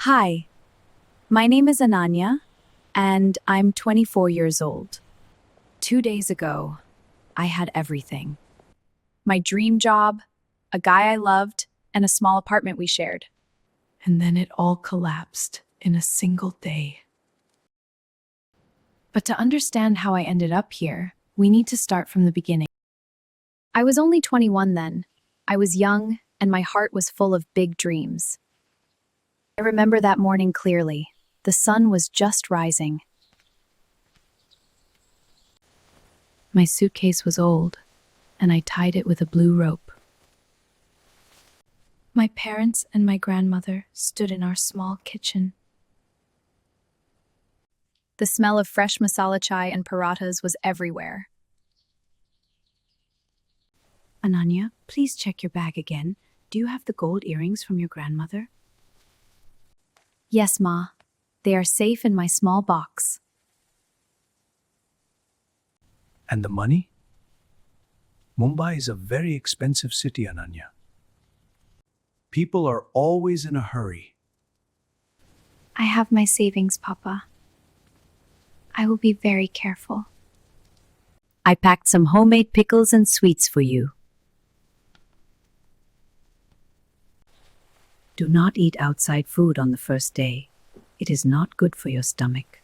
Hi, my name is Ananya, and I'm 24 years old. 2 days ago, I had everything: my dream job, a guy I loved, and a small apartment we shared. And then it all collapsed in a single day. But to understand how I ended up here, we need to start from the beginning. I was only 21 then. I was young, and my heart was full of big dreams. I remember that morning clearly. The sun was just rising. My suitcase was old, and I tied it with a blue rope. My parents and my grandmother stood in our small kitchen. The smell of fresh masala chai and parathas was everywhere. Ananya, please check your bag again. Do you have the gold earrings from your grandmother? Yes, Ma. They are safe in my small box. And the money? Mumbai is a very expensive city, Ananya. People are always in a hurry. I have my savings, Papa. I will be very careful. I packed some homemade pickles and sweets for you. Do not eat outside food on the first day. It is not good for your stomach.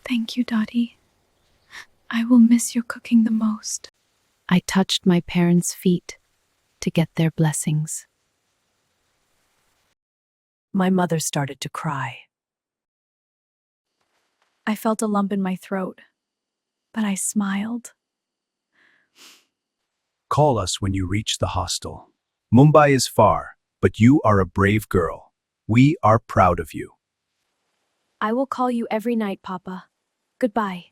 Thank you, Dottie. I will miss your cooking the most. I touched my parents' feet to get their blessings. My mother started to cry. I felt a lump in my throat, but I smiled. Call us when you reach the hostel. Mumbai is far, but you are a brave girl. We are proud of you. I will call you every night, Papa. Goodbye.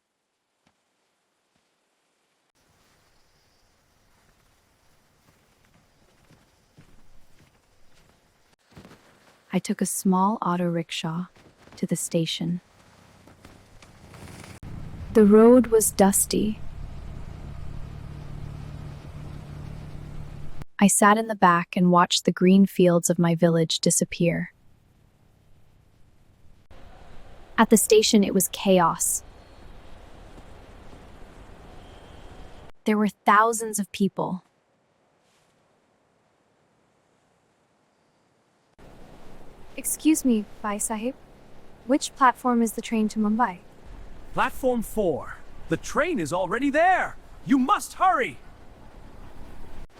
I took a small auto rickshaw to the station. The road was dusty. I sat in the back and watched the green fields of my village disappear. At the station, it was chaos. There were thousands of people. Excuse me, Bhai Sahib. Which platform is the train to Mumbai? Platform 4. The train is already there. You must hurry.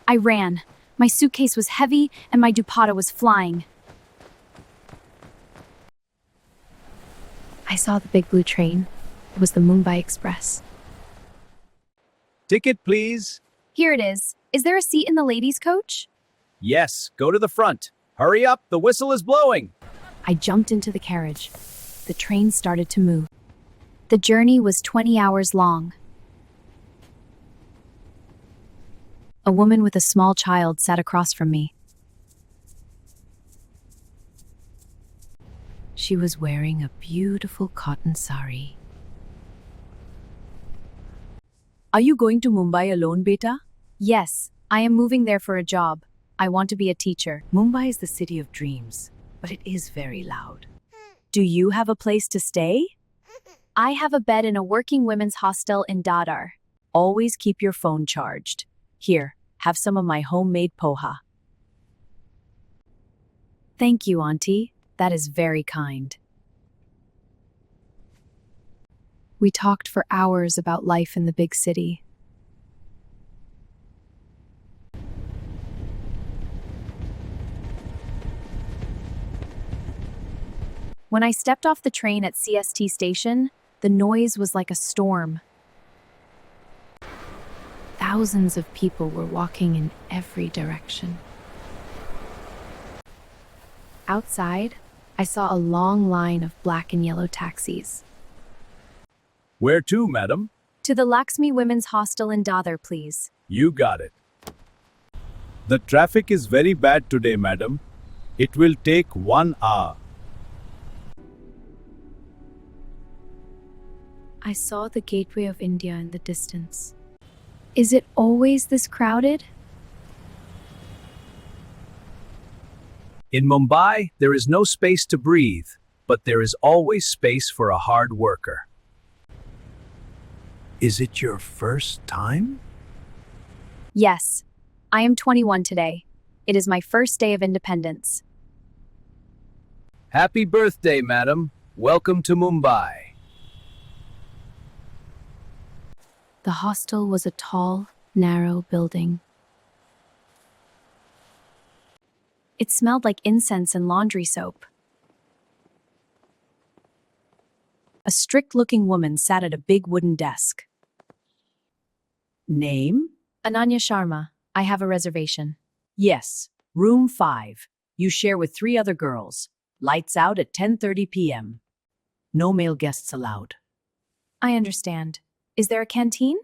I ran. My suitcase was heavy and my dupatta was flying. I saw the big blue train. It was the Mumbai Express. Ticket, please. Here it is. Is there a seat in the ladies' coach? Yes, go to the front. Hurry up, the whistle is blowing. I jumped into the carriage. The train started to move. The journey was 20 hours long. A woman with a small child sat across from me. She was wearing a beautiful cotton sari. Are you going to Mumbai alone, beta? Yes, I am moving there for a job. I want to be a teacher. Mumbai is the city of dreams, but it is very loud. Do you have a place to stay? I have a bed in a working women's hostel in Dadar. Always keep your phone charged. Here, have some of my homemade poha. Thank you, Auntie. That is very kind. We talked for hours about life in the big city. When I stepped off the train at CST station, the noise was like a storm. Thousands of people were walking in every direction. Outside, I saw a long line of black and yellow taxis. Where to, madam? To the Lakshmi Women's Hostel in Dadar, please. You got it. The traffic is very bad today, madam. It will take 1 hour. I saw the gateway of India in the distance. Is it always this crowded? In Mumbai, there is no space to breathe, but there is always space for a hard worker. Is it your first time? Yes, I am 21 today. It is my first day of independence. Happy birthday, madam. Welcome to Mumbai. The hostel was a tall, narrow building. It smelled like incense and laundry soap. A strict-looking woman sat at a big wooden desk. Name? Ananya Sharma, I have a reservation. Yes, room 5. You share with 3 other girls. Lights out at 10:30 p.m. No male guests allowed. I understand. Is there a canteen?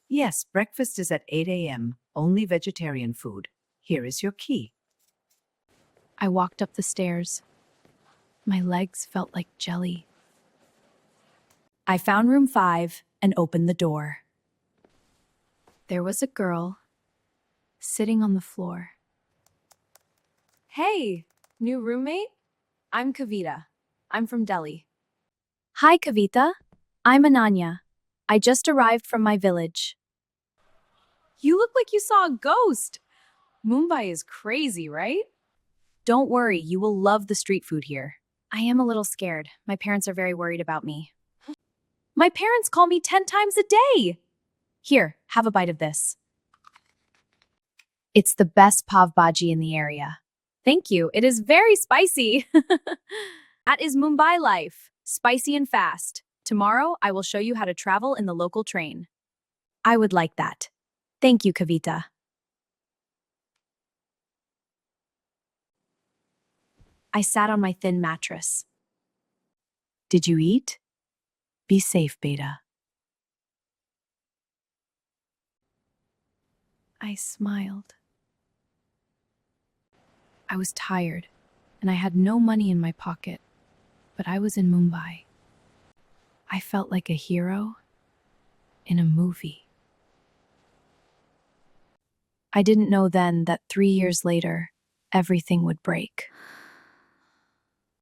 Yes, breakfast is at 8 a.m. Only vegetarian food. Here is your key. I walked up the stairs. My legs felt like jelly. I found room 5 and opened the door. There was a girl sitting on the floor. Hey, new roommate? I'm Kavita. I'm from Delhi. Hi, Kavita. I'm Ananya. I just arrived from my village. You look like you saw a ghost. Mumbai is crazy, right? Don't worry, you will love the street food here. I am a little scared. My parents are very worried about me. My parents call me 10 times a day. Here, have a bite of this. It's the best pav bhaji in the area. Thank you. It is very spicy. That is Mumbai life. Spicy and fast. Tomorrow, I will show you how to travel in the local train. I would like that. Thank you, Kavita. I sat on my thin mattress. Did you eat? Be safe, Beta. I smiled. I was tired, and I had no money in my pocket, but I was in Mumbai. I felt like a hero in a movie. I didn't know then that 3 years later, everything would break.